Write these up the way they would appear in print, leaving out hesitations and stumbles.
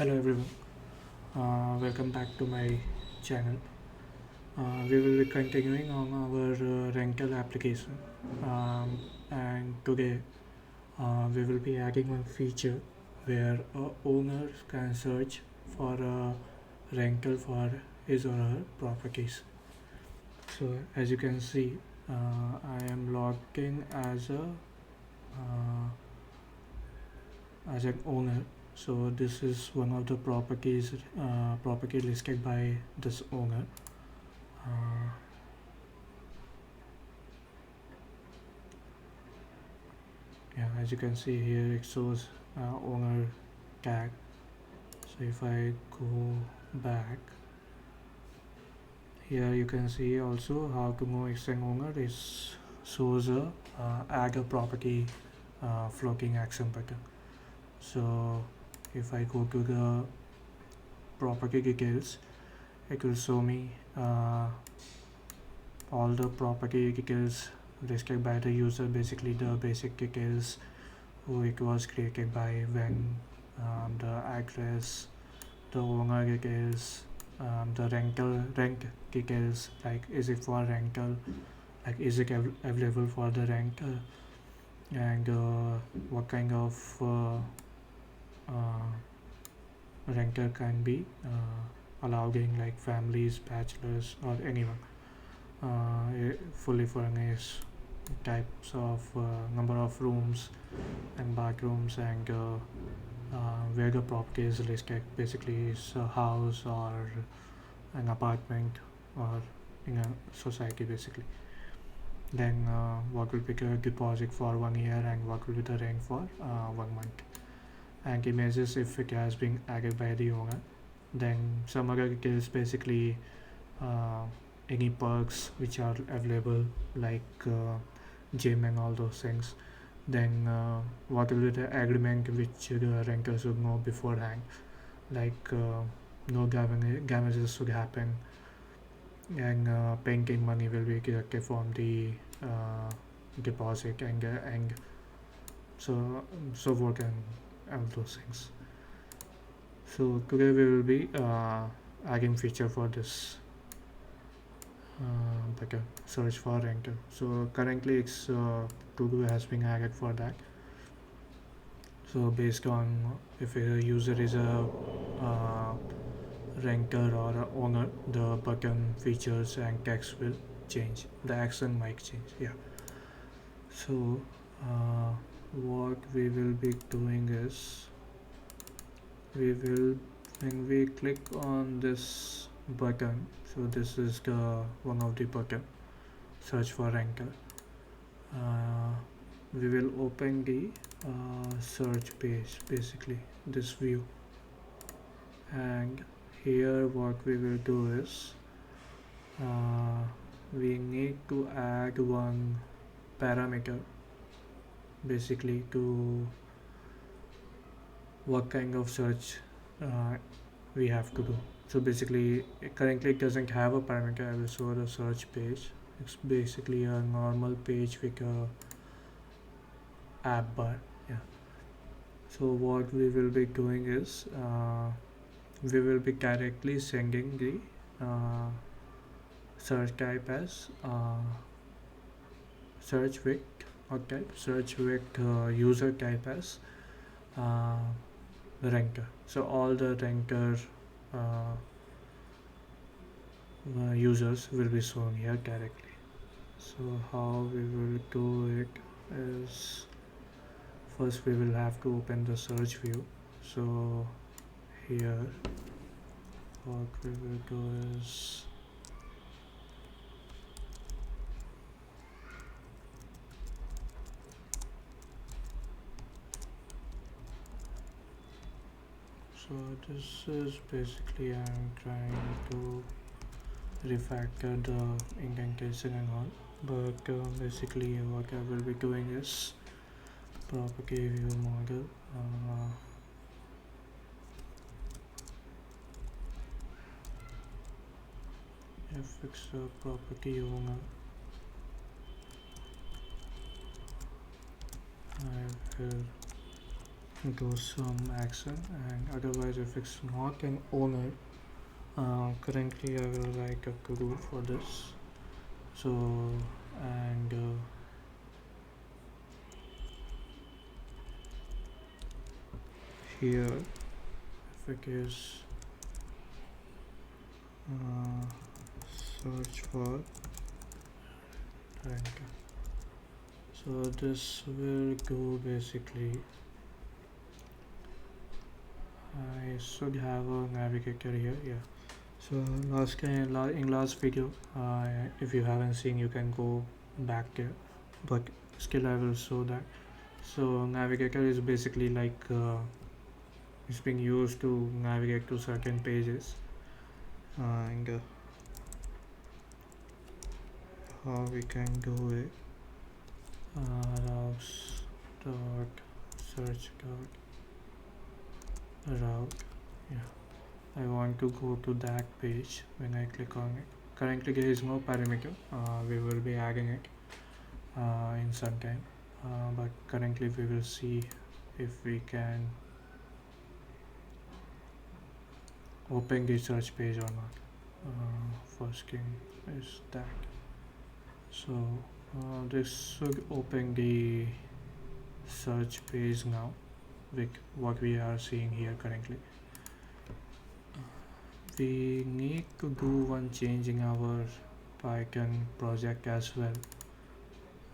Hello everyone, welcome back to my channel. We will be continuing on our rental application, and today we will be adding one feature where owners can search for a rental for his or her properties. So as you can see, I am logged in as an owner. So this is one of the property listed by this owner. Uh, yeah, as you can see here, it shows owner tag. So if I go back here, you can see also how to know it's an owner. Is shows a add a property floating action button. So if I go to the property details, it will show me all the property details listed by the user, basically the basic details, who it was created by, when, the address, the owner details, the rent details, like is it for rental, like is it available for the rental, and what kind of uh, renter can be allowed in, like families, bachelors, or anyone. Fully furnished types of number of rooms and bathrooms, and where the property is listed, basically is a house or an apartment or in a society basically. Then what will be the deposit for 1 year, and what will be the rent for 1 month, and images if it has been added by the owner. Then some other details, basically uh, any perks which are available, like gym and all those things. Then what will be the agreement which the renter should know beforehand, like no damages should happen, and paying money will be deducted from the uh, deposit, and so forth, and all those things. So today we will be adding feature for this better search for renter. So currently it's to do has been added for that. So based on if a user is a uh, renter or a owner, the button features and text will change. The action might change. Yeah. So uh, what we will be doing is, we will, when we click on this button, so this is the one of the button, search for renter. uh, we will open the search page, basically this view, and here what we will do is, uh, we need to add one parameter, basically, to what kind of search uh, we have to do. So basically currently it doesn't have a parameter. I will show the search page. It's basically a normal page with a app bar. Yeah. So what we will be doing is, we will be directly sending the search type as search with, or type search with user type as uh, the renter. So all the renter uh, users will be shown here directly. So how we will do it is, first we will have to open the search view. So here what we will do is, so this is basically, I'm trying to refactor the indentation and all, but basically what I will be doing is property view model, if it's a property owner, I will do some action, and otherwise if it's not an owner, currently I will write a to do for this. So, and here if it is uh, search for rank, so this will go basically, I should have a navigator here, yeah. So in last video, if you haven't seen, you can go back there, but still I will show that. So navigator is basically like it's being used to navigate to certain pages, and how we can do it. Routes dot search dot route, yeah. I want to go to that page when I click on it. Currently there is no parameter, we will be adding it in some time, but currently we will see if we can open the search page or not. First thing is that, so this should open the search page now with what we are seeing here currently. We need to do one change in our Python project as well,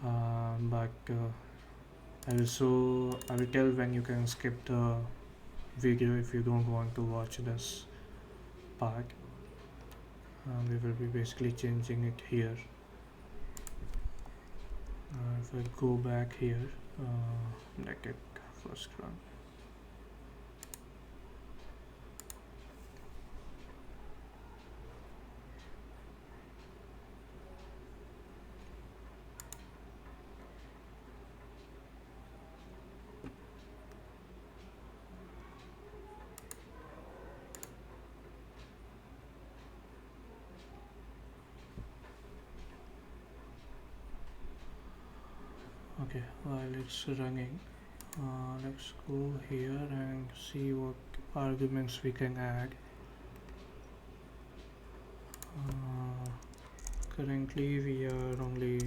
but I will tell when you can skip the video if you don't want to watch this part. We will be basically changing it here. If I go back here, let it first run. Okay, while it's running, let's go here and see what arguments we can add. Currently we are only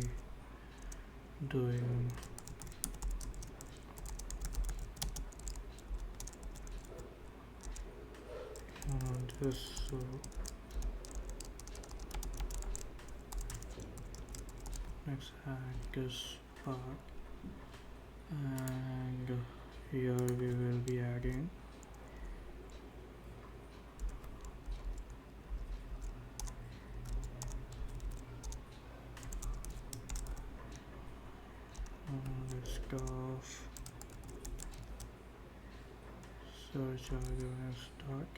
doing this, so let's add this part, and here we will be adding stuff, search arguments dot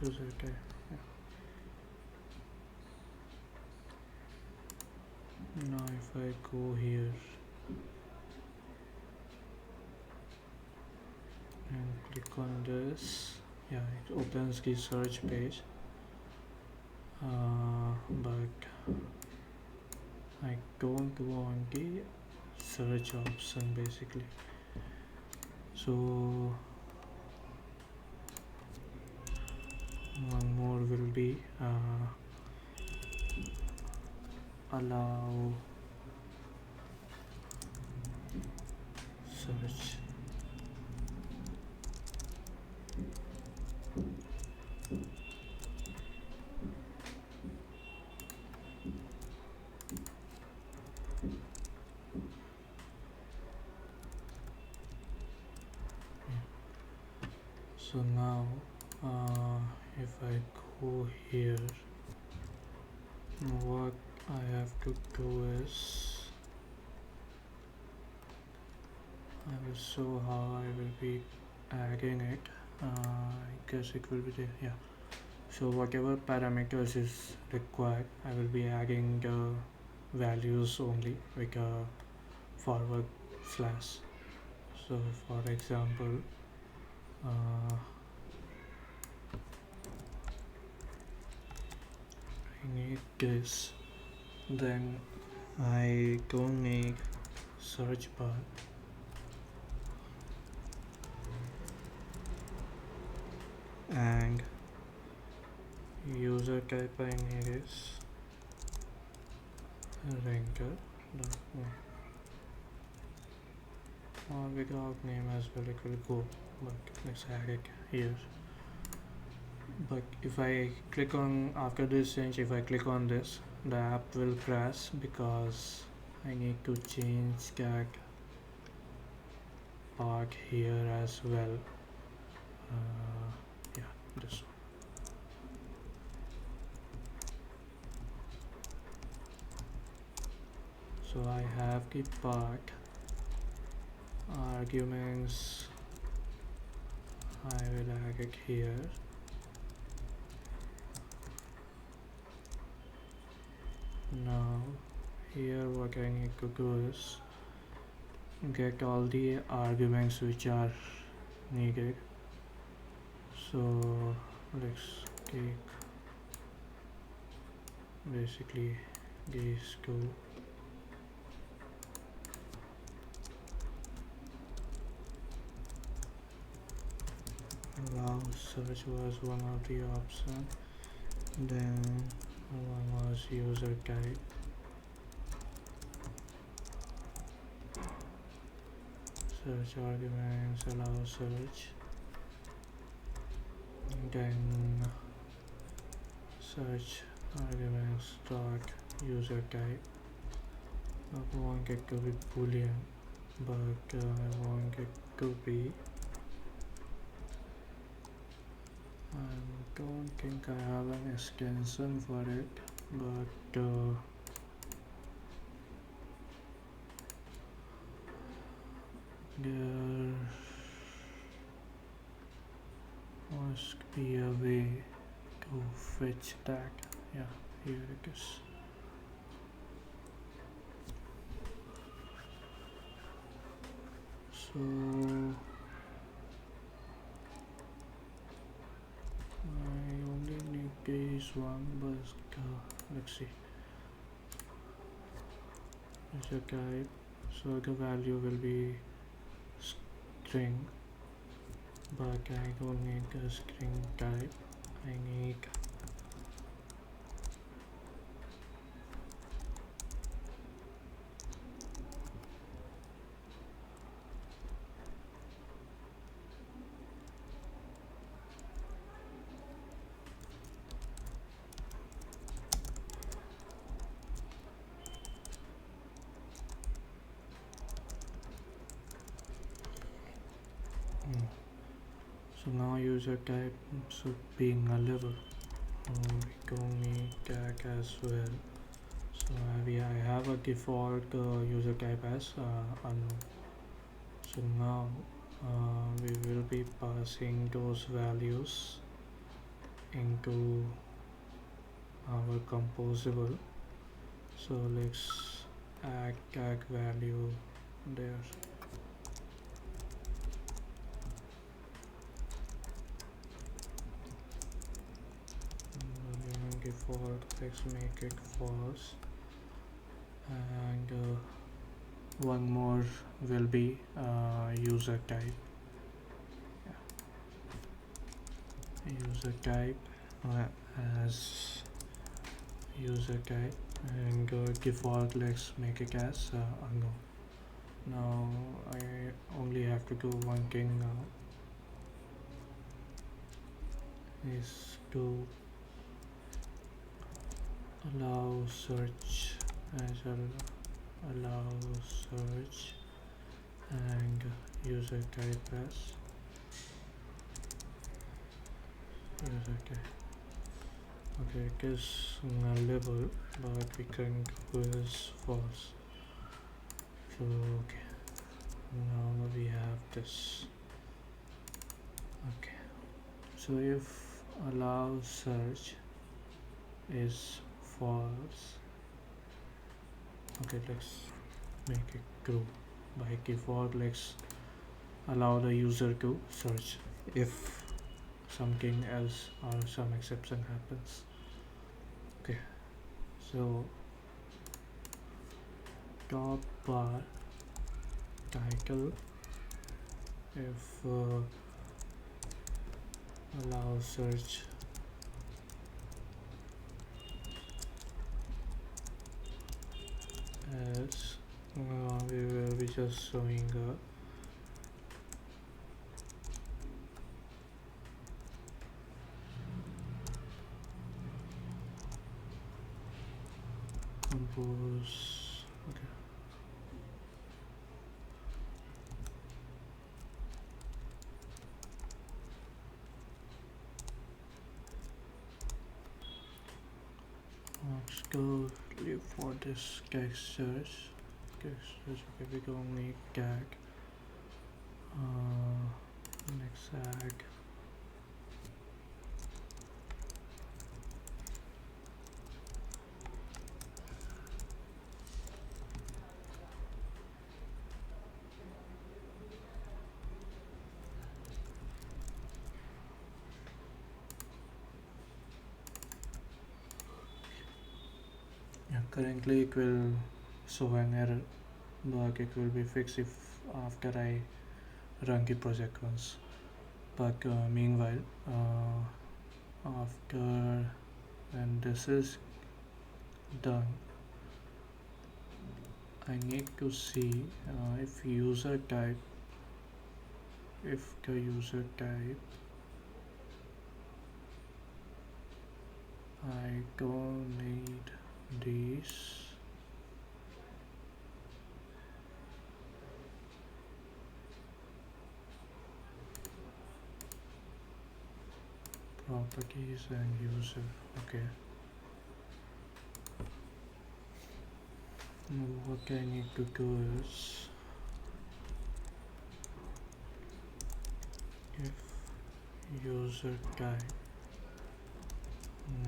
user tag, yeah. Now if I go here and click on this, yeah, it opens the search page, but I don't want the search option basically. So one more will be allow search. So now if I go here, what I have to do is I will show how I will be adding it. I guess it will be there, yeah. So whatever parameters is required, I will be adding the values only with a forward slash. So for example, I need this, then I don't need search bar, and user type I need is ranker. Without name as well it will go, but let's add it here. But if I click on, after this change, if I click on this, the app will crash because I need to change that part here as well. Yeah, this one. So I have the part arguments, I will add it here. Now here what I need to do is get all the arguments which are needed. So let's take basically these two. Wow, search was one of the options. Then one was user type. Search arguments, allow search. Then search arguments dot user type. I want it to be boolean, but I want it to be, I don't think I have an extension for it, but there must be a way to fetch that. Yeah, here it is. So I only need this one, but let's see. User type, so the value will be string, but I don't need the string type. I need so now user type should be nullable. We don't need that as well. So I have a default user type as unknown. So now we will be passing those values into our composable. So let's add that value there. Default, let's make it false, and one more will be user type. User type as user type, and default let's make it as unknown. Now I only have to do one thing now, is to allow search as allow search and user type as user type. Okay, it is nullable, but we can do is false. So okay, now we have this. Okay, so if allow search is false, okay, let's make it true. By default let's allow the user to search if something else or some exception happens. Okay, so top bar title, if allow search as we will be just showing compose. Okay. Let's go leave for this textures. Textures. Okay, we go make tag. Next tag. Yeah, currently it will show an error, but it will be fixed if after I run the project once. But meanwhile, after when this is done, I need to see if user type, if the user type, I don't need these. Properties and user. Okay. Now what I need to do is if user type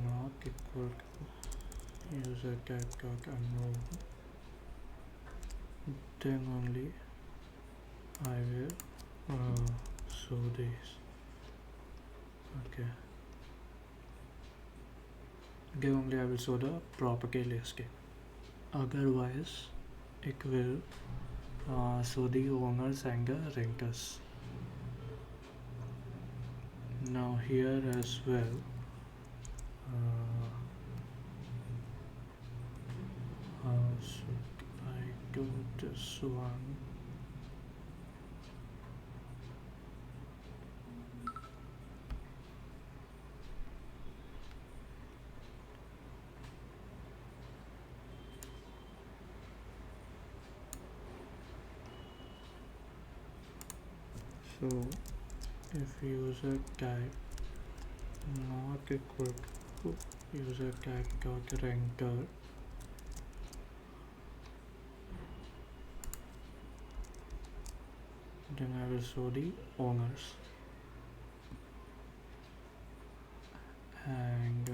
not equal to user type dot unknown, then only I will show this. Okay. Then only I will show the property list. Otherwise, it will show the owners and the renters. Now here as well, how should I do this one? So if user type not equal to user type dot renter, then I will show the owners, and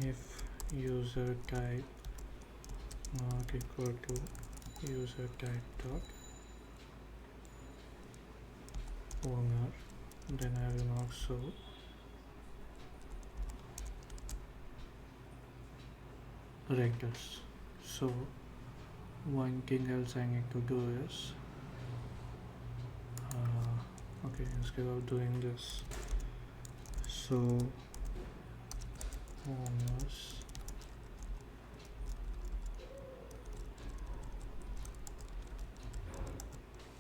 if user type not equal to user type dot owner, then I will not show renters. So one thing else I need to do is okay, instead of doing this, so owners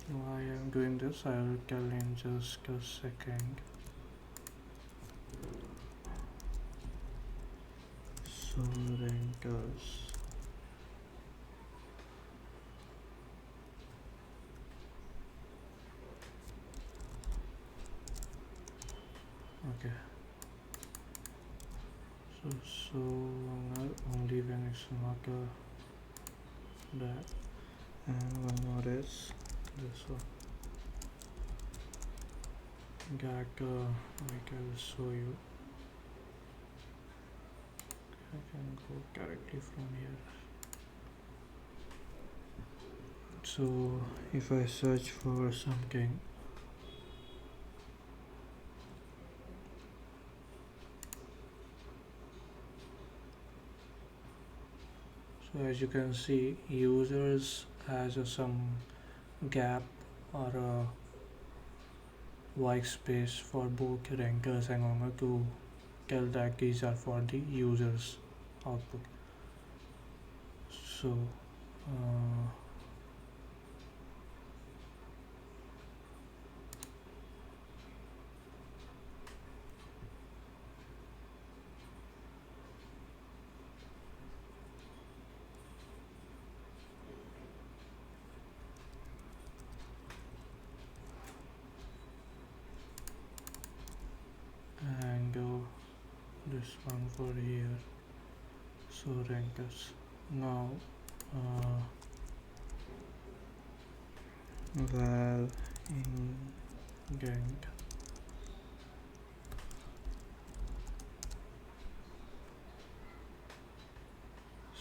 why I'm doing this I will tell in just a second. So renters, okay, so only when it's not that, and one more is this one that like I will show you. I can go directly from here. So if I search for something, so as you can see, users has some gap or white space for both rankers and owner to tell that these are for the users output. So uh, and this one for here. So rankers now uh, val in gank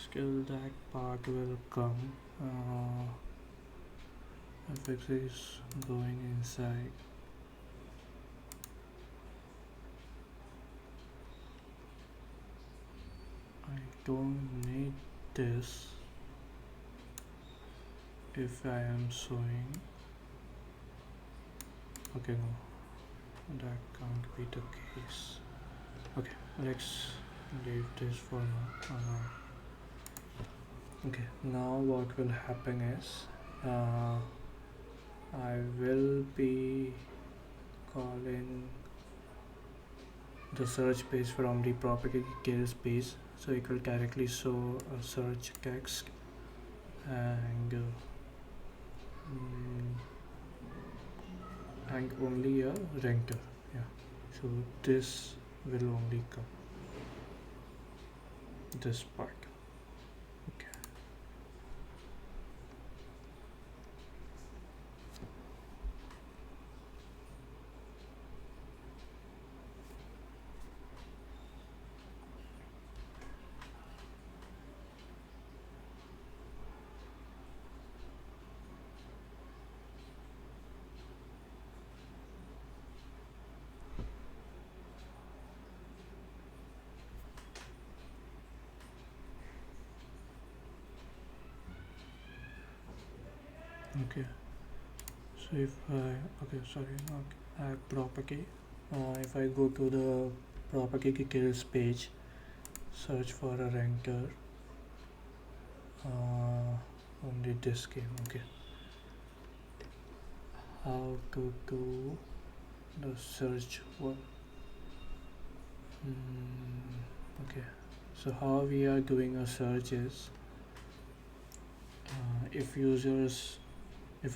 skill that part will come if it is going inside. I don't need this if I am showing. Okay, no, that can't be the case. Okay, let's leave this for now. Okay, now what will happen is I will be calling the search page from the property details page, so it will directly show a search text mm, and only a ranker. Yeah, so this will only come this part. Okay. Okay. So if I not add property. If I go to the property details page, search for a ranker. Only this game. Okay. How to do the search one? Okay. So how we are doing a search is if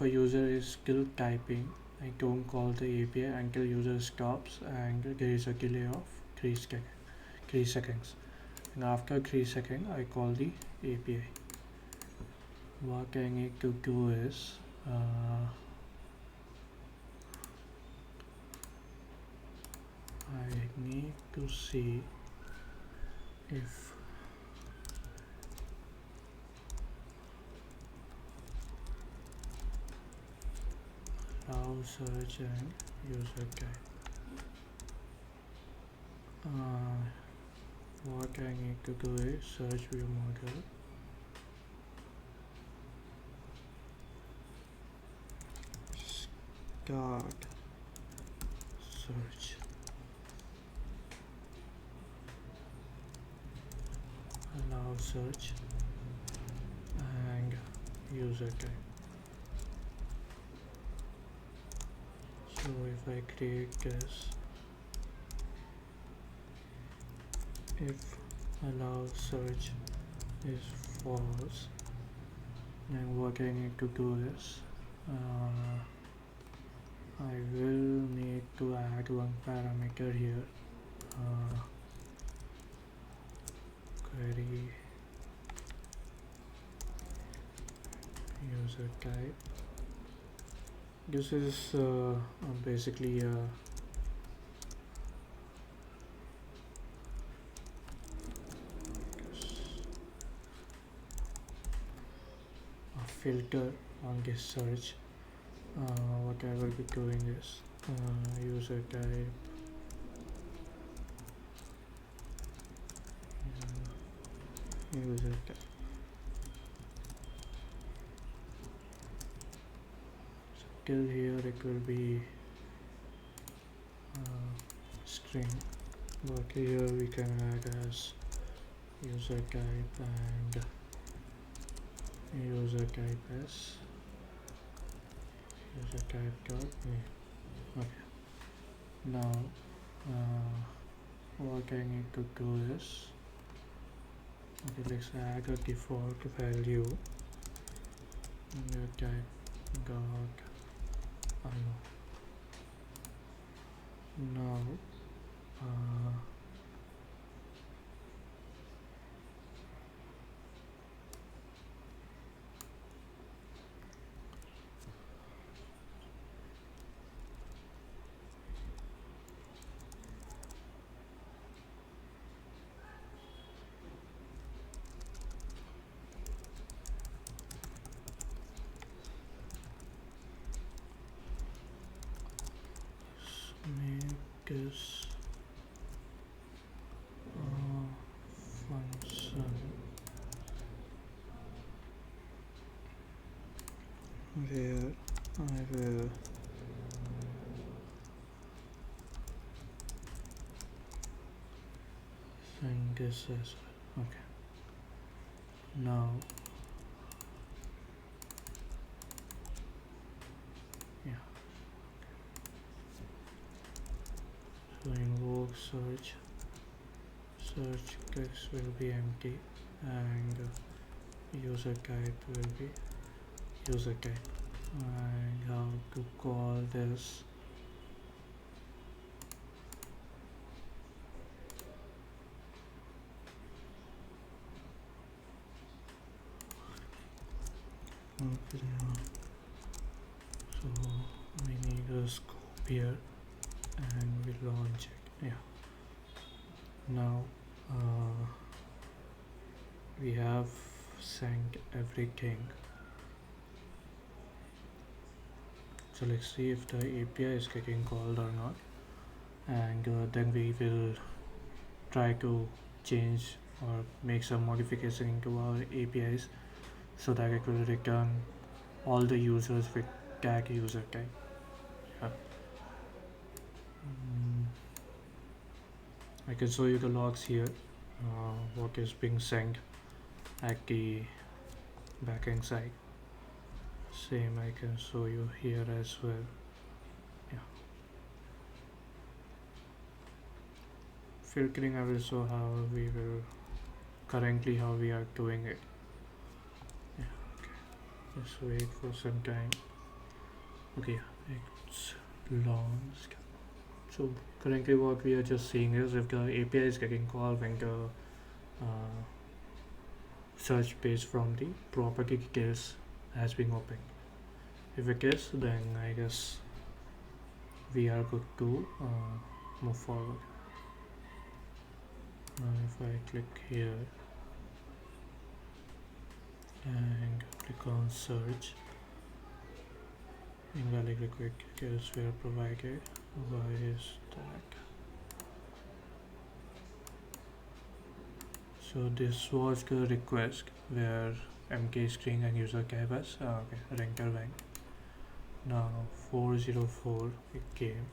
a user is still typing, I don't call the API until user stops and there is a delay of 3 seconds. And after 3 seconds, I call the API. What I need to do is I need to see if allow search and user guide. What I need to do is search view model, start search, allow search and user guide. So if I create this, if allow search is false, then what I need to do is I will need to add one parameter here, query user type. This is basically a filter on this search. What I will be doing is user type user type. So till here it will be string, but here we can add as user type and user type as user type dot name. Okay, now what I need to do is, okay, let's add a default value user type dot now make this function where I will send this as well. Okay, now yeah, so invoke search text will be empty and user type will be user type, and how to call this okay. So we need a scope here and we launch it. Yeah, now we have sent everything. So let's see if the API is getting called or not, and then we will try to change or make some modification into our APIs so that it will return all the users with tag user type. Yeah. I can show you the logs here, what is being sent at the backend side. Same I can show you here as well. Yeah. Filtering I will show how we will currently how we are doing it. Yeah, okay. Just wait for some time. Okay, it's launched. So currently what we are just seeing is if the API is getting called when the search page from the property details has been opened. If it is, then I guess we are good to move forward. Now if I click here and click on search, invalid required details were provided. Why is that? So this was the request where MK string and user type was renter went. Now 404 it came.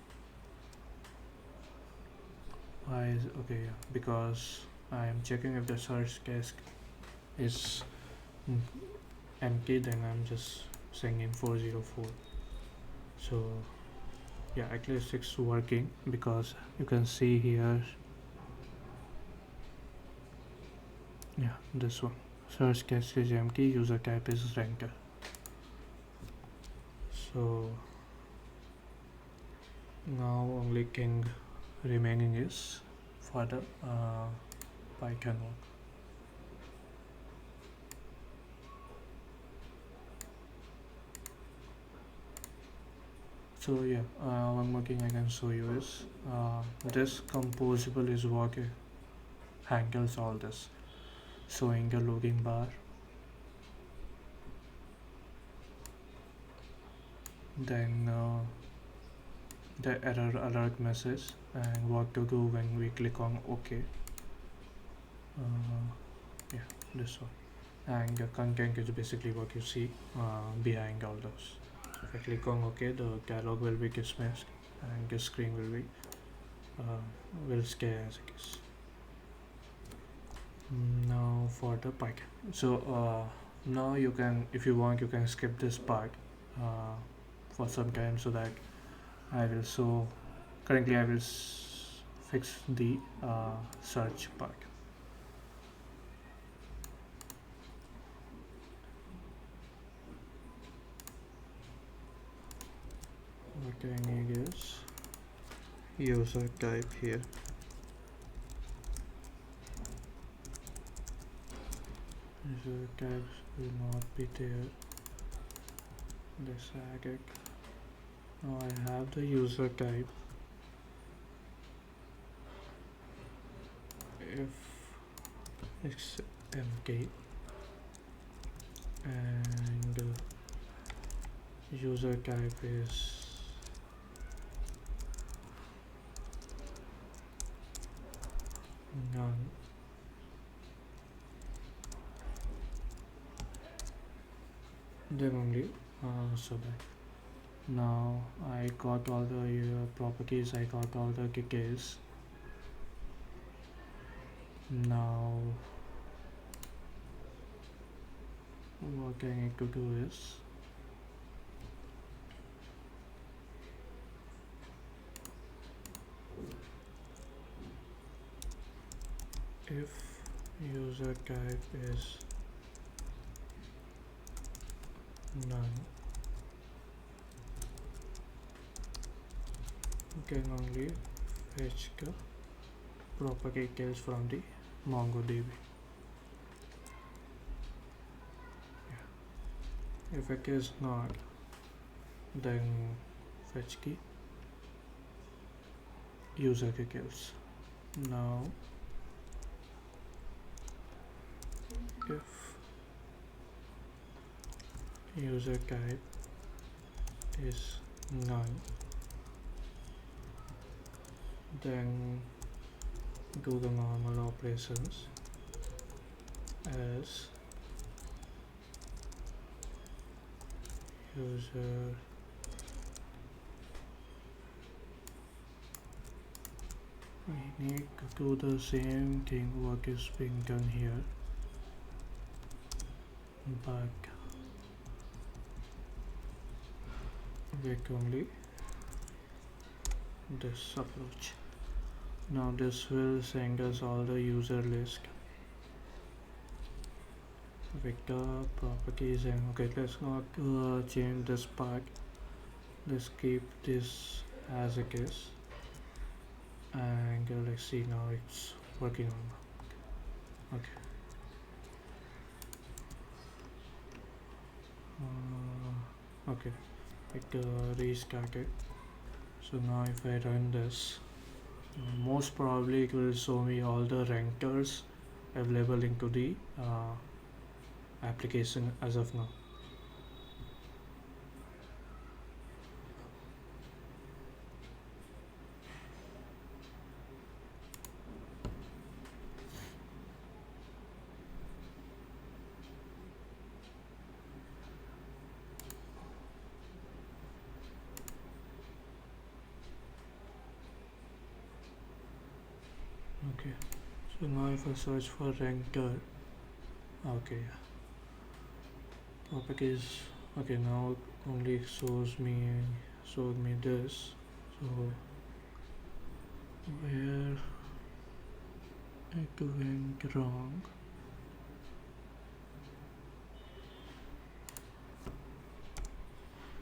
Why is okay? Yeah, because I am checking if the search task is empty, then I'm just saying in 404. So yeah, at least it's working because you can see here. Yeah, this one. Search cache is empty, user type is renter. So now only thing remaining is for the Python work. So yeah, one more thing I can show you is this composable is what handles all this. Showing the login bar, then the error alert message and what to do when we click on OK. Yeah, this one, and the content is basically what you see behind all those. So if I click on OK, the dialog will be dismissed and the screen will be will stay as it is. Now for the part. So now you can, if you want, you can skip this part uh, for some time, so that I will show. Currently, I will fix the search part. What I need is user type here. User types will not be there. This agate. Now I have the user type. If it's empty and user type is none, then only so that now I got all the properties, I got all the details. Now what I need to do is if user type is none, can only fetch the property details from the MongoDB. Yeah. If it is not, then fetch the user details. Now if user type is none, then do the normal operations as user we need to do the same thing what is being done here, but with only this approach. Now this will send us all the user list with the properties, and okay, let's not change this part, let's keep this as it is, and let's see now it's working on. Okay. Okay, it restarted. So now if I run this, most probably it will show me all the renters available into the application as of now. Okay, so now if I search for renter, okay, properties, okay, now it only showed me this. So where it went wrong?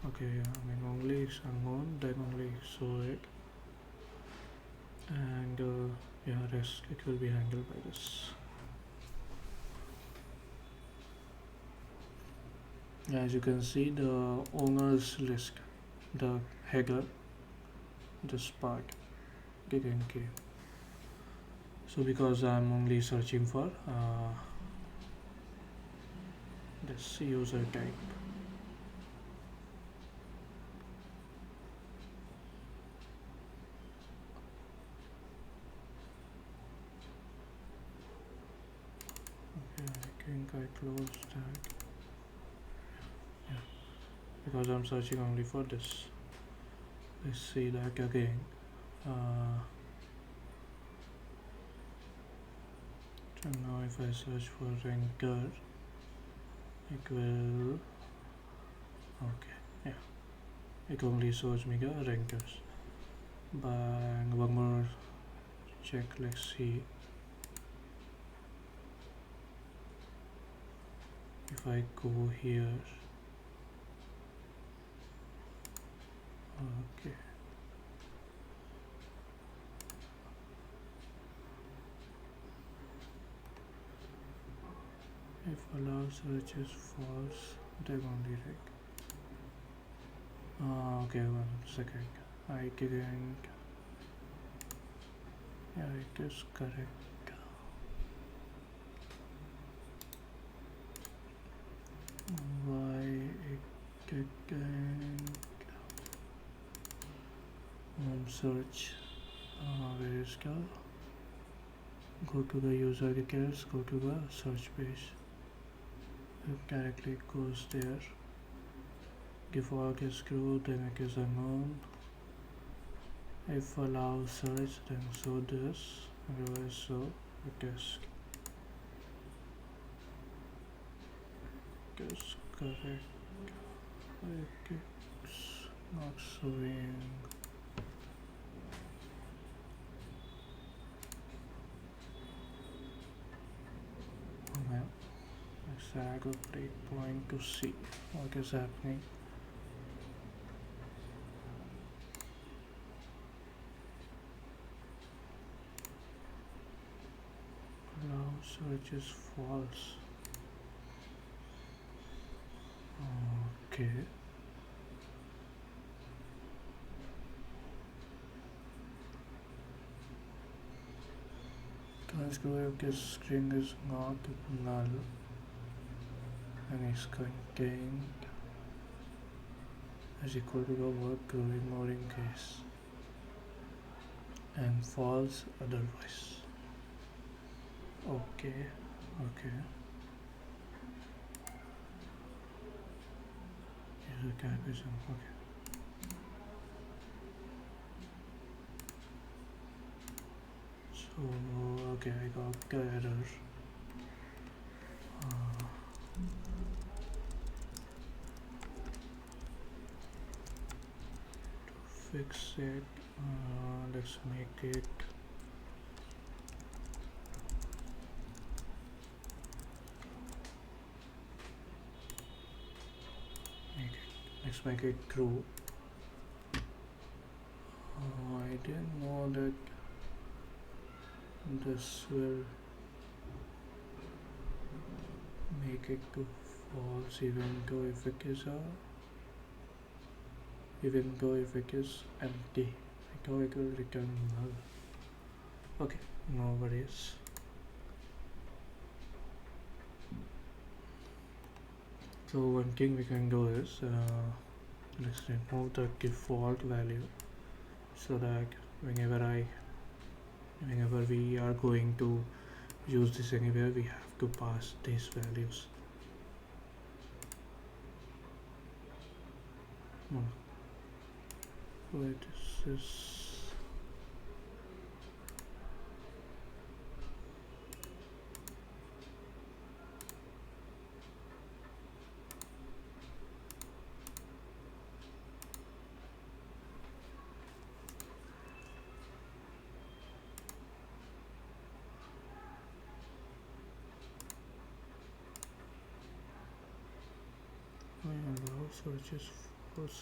Okay, yeah, I mean only it's unknown, then only show it, and yeah, rest it will be handled by this. As you can see, the owners list, the header, this part didn't came. So because I'm only searching for this user type. Okay, I think I closed that. Yeah, because I'm searching only for this. Let's see that again. And now if I search for ranker, it will, okay, yeah, it only shows me the rankers. But one more check, let's see if I go here. Okay, if allow search is false, then only rank. Okay, 1 second, I didn't, yeah, it is correct. Why it didn't search, where is the, go to the user details, go to the search page, it directly goes there. Default is true, then it is unknown. If allow search, then show this, otherwise so it is correct. It's not showing. Okay, let's add a breakpoint to see what is happening. Allow search is false. Okay. Transcribe if this string is not null and is contained is equal to the word ignoring case and false otherwise. Okay, okay. Here's a caption, okay. So, okay, I got the error. To fix it, let's make it let's make it true. I didn't know that this will make it to false even though if it is empty, because it will return null. Okay, no worries. So one thing we can do is let's remove the default value so that whenever we are going to use this anywhere, we have to pass these values. Wait, this is allow searches false.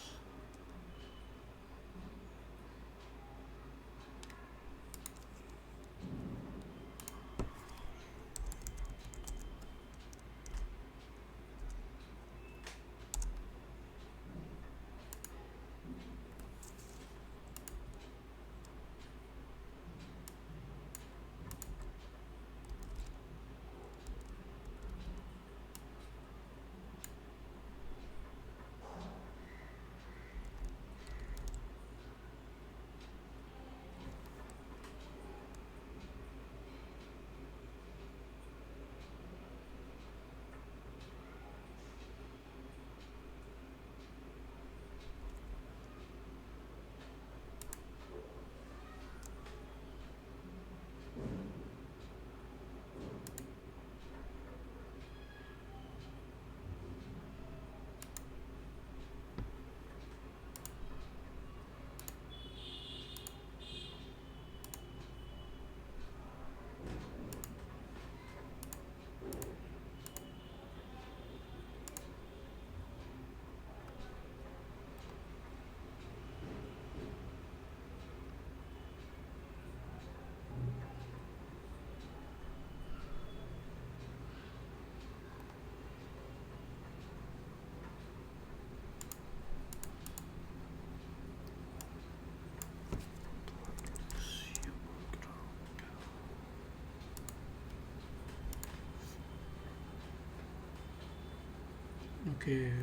Okay,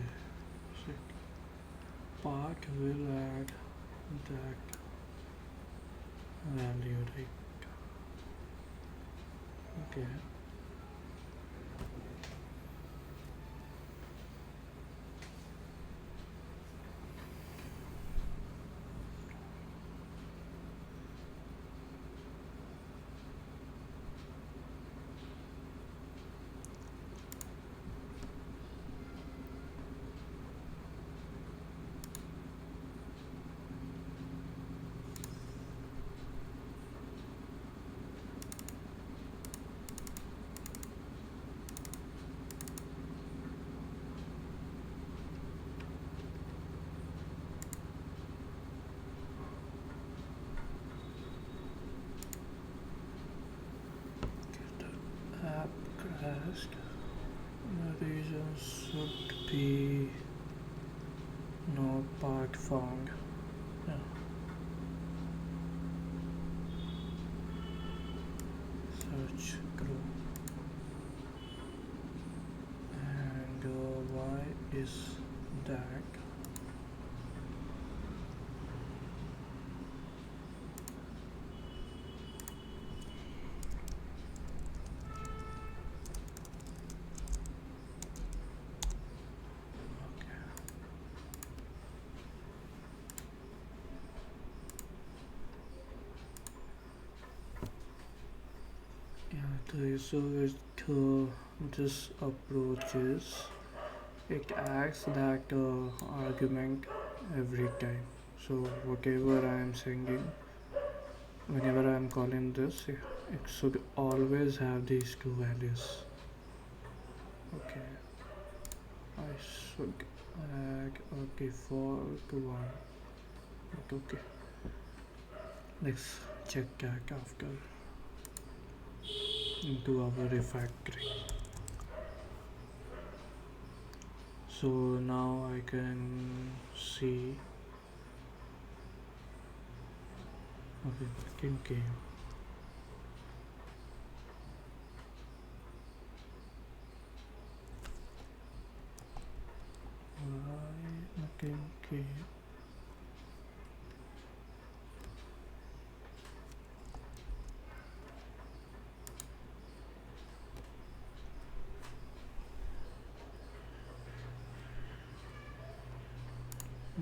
so part will add that value, right? Okay. App crashed. The reason should be no part found. Yeah. Search group. And why is that? Okay. Yeah, the issue with this approach is it asks that argument every time. So whatever I am sending, whenever I am calling this, it should always have these two values. Okay, I should add a default one. But okay, let's check that after into our refactoring. So now I can see. Okay, backend came. Why backend came?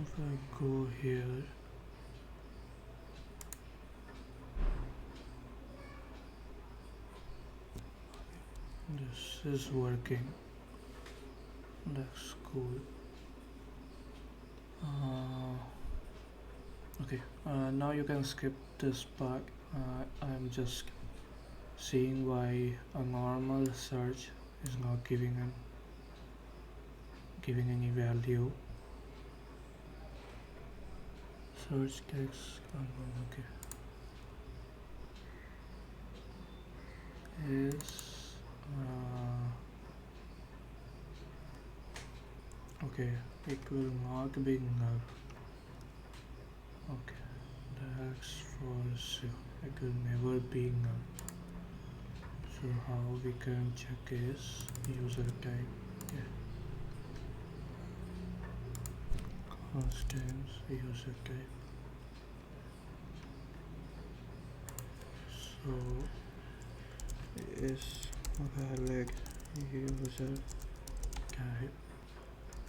If I go here, this is working. That's cool. Okay, now you can skip this part. I'm just seeing why a normal search is not giving any value. Search text. Okay. Is okay. It will not be null. Okay. That's for sure. It will never be null. So how we can check is user type. Yeah. Constants user type. So is valid user type.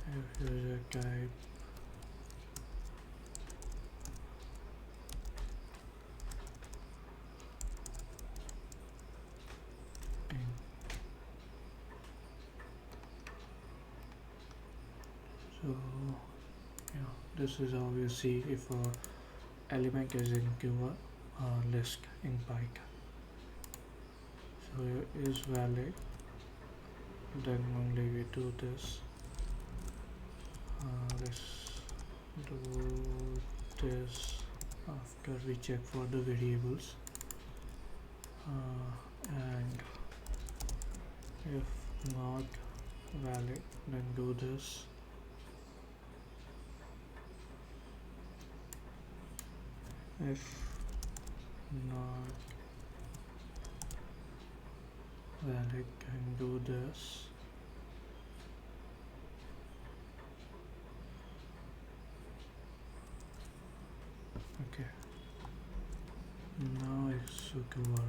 If user type in, so yeah, this is how you see if a element is into a list in Python. So it is valid, then only we do this. Let's do this after we check for the variables, and if not valid, then do this. If not valid, then do this. Now it should work.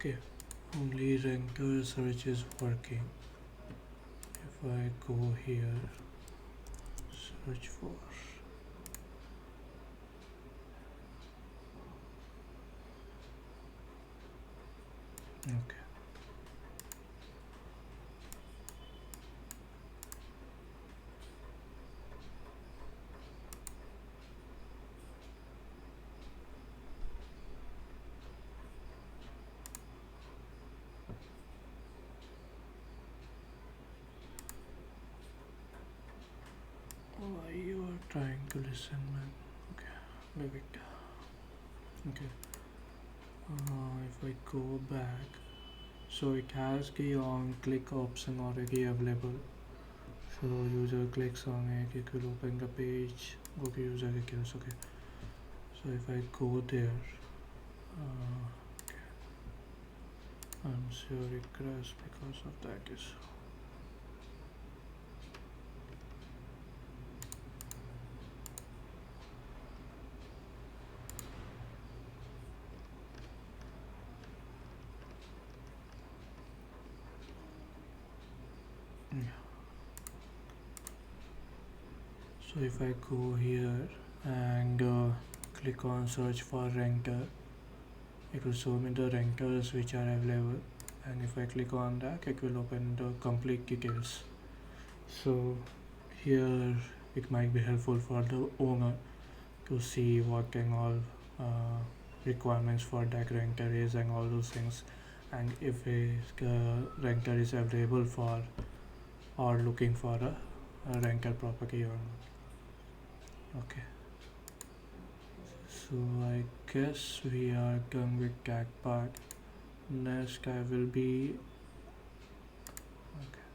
Okay, only ranker search is working. If I go here, search for. Okay. Why you are trying to listen, man? Okay, leave it. Okay. If I go back, so it has the on click option already available. So user clicks on it, it will open the page, go to user details. Okay. So if I go there, okay, I'm sure it crashed because of that issue. Yeah. So if I go here and click on search for ranker, it will show me the rankers which are available, and if I click on that, it will open the complete details. So here it might be helpful for the owner to see what kind of requirements for that ranker is and all those things, and if a ranker is available for or looking for a ranker property or not. Okay, so I guess we are done with that part. Next I will be okay.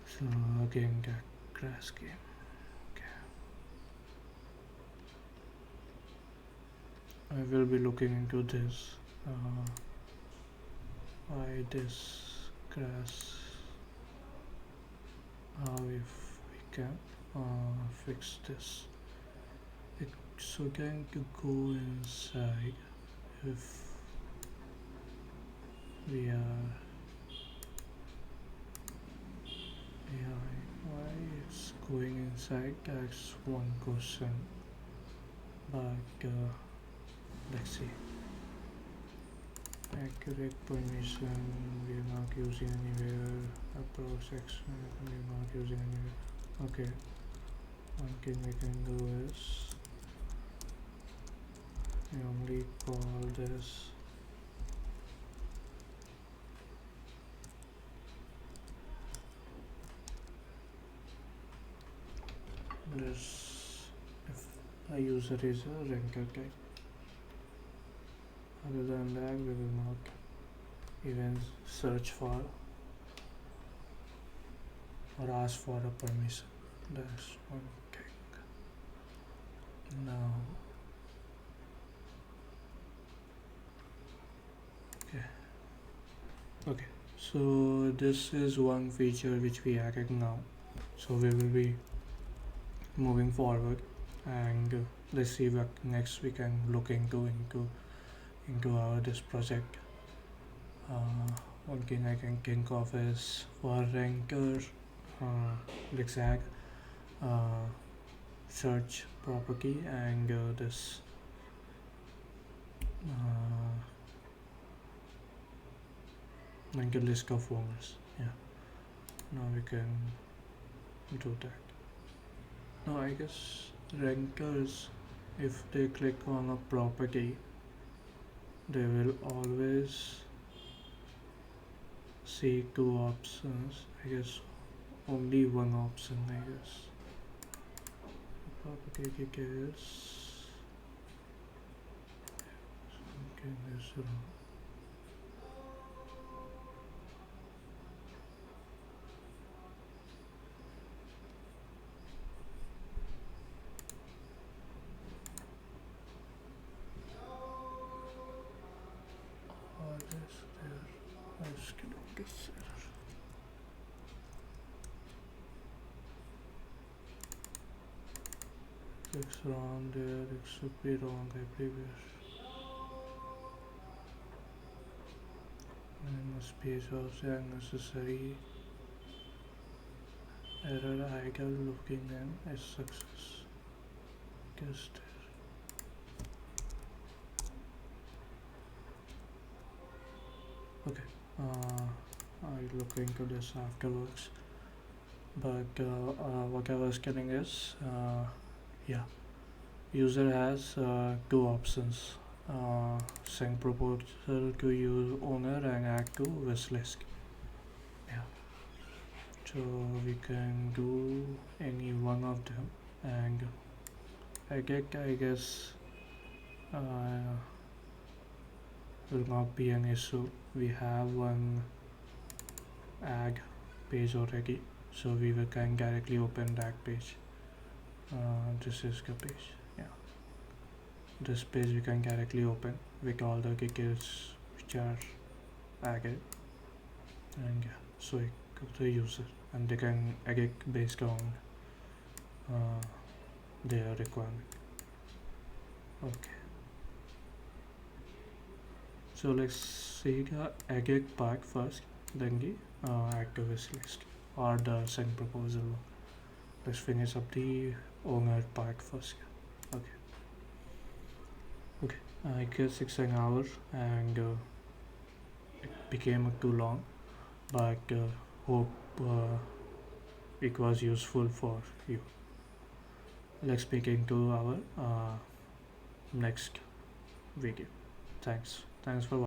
So again that crash game. Okay. I will be looking into this. Why this crash? How if we can fix this? It's going to go inside if we are. Yeah, why it's going inside? That's one question. But let's see. Accurate permission we are not using anywhere. Approach action we are not using anywhere. Okay, one thing we can do is we only call this if a user is a ranker type. Other than that, we will not even search for or ask for a permission. That's one thing. Now, okay. So this is one feature which we added now. So we will be moving forward, and let's see what next we can look into our this project. One thing I can think of is for ranker, zigzag, search property, and this ranker list of owners. Yeah, now we can do that. Now I guess rankers, if they click on a property, they will always see two options. I guess only one option. I guess property details. thinking is wrong. This there. I was getting this error. It's wrong there. It should be wrong everywhere. And the space was unnecessary. Error idle looking in is success. Guess there. Okay. I'll look into this afterwards. But what I was getting is, yeah, user has two options: send proposal to use owner and add to wishlist. Yeah. So we can do any one of them, and I guess uh, will not be an issue. We have one ad page already, so can directly open that page. This is the page. Yeah, this page we can directly open with all the details which are added, and yeah, so it go to the user and they can edit based on uh, their requirement. Okay, so let's see the edit part first, then the activist list or the send proposal. Let's finish up the owner part first. Okay. Okay. I guess it's an hour and it became too long, but hope it was useful for you. Let's begin to our next video. Thanks for watching.